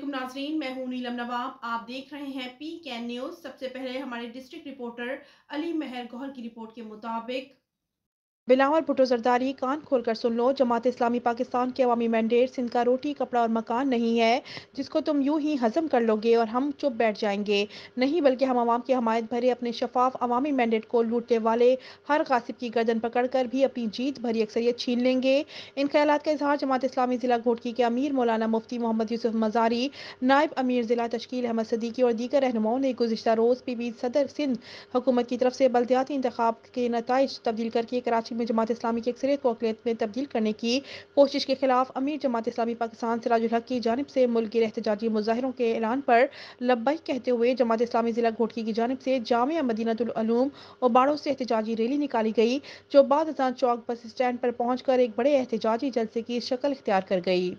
वालेकुम नाजरीन, मैं हूं नीलम नवाब। आप देख रहे हैं PKN न्यूज़। सबसे पहले हमारे डिस्ट्रिक्ट रिपोर्टर अली मेहर गौहर की रिपोर्ट के मुताबिक बिलावल भुट्टो जरदारी कान खोलकर सुन लो। जमात इस्लामी पाकिस्तान के अवामी मैंडेट सिंध का रोटी कपड़ा और मकान नहीं है जिसको तुम यूं ही हजम कर लोगे और हम चुप बैठ जाएंगे। नहीं, बल्कि हम आवाम की हमायत भरे अपने शफाफ अवामी मैंडेट को लूटने वाले हर गासिब की गर्दन पकड़कर भी अपनी जीत भरी अक्सरियत छीन लेंगे। इन ख्यालात का इजहार जमात इस्लामी जिला घोटकी के अमीर मौलाना मुफ्ती मोहम्मद यूसुफ मजारी, नायब अमीर जिला तश्कील अहमद सदीकी और दीगर रहनुमाओं ने गुज़िश्ता रोज़ पीपी सदर सिंध हुकूमत की तरफ से बल्दियाती इंतखाब के नताइज तब्दील करके कराची में जमात इस्लामी की अक्सरियत को अक़लियत में तब्दील करने की कोशिश के खिलाफ अमीर जमात इस्लामी पाकिस्तान सिराजुल हक की जानिब से मुल्क गिर एहतजाजी मुजाहिरों के ऐलान पर लब्बैक कहते हुए जमात इस्लामी जिला घोटकी की जानिब से जामिया मदीनतुल उलूम और बाड़ों से एहतजाजी रैली निकाली गई, जो बाद अज़ान चौक बस स्टैंड पर पहुंच कर एक बड़े एहतजाजी जलसे की शक्ल इख्तियार कर गई।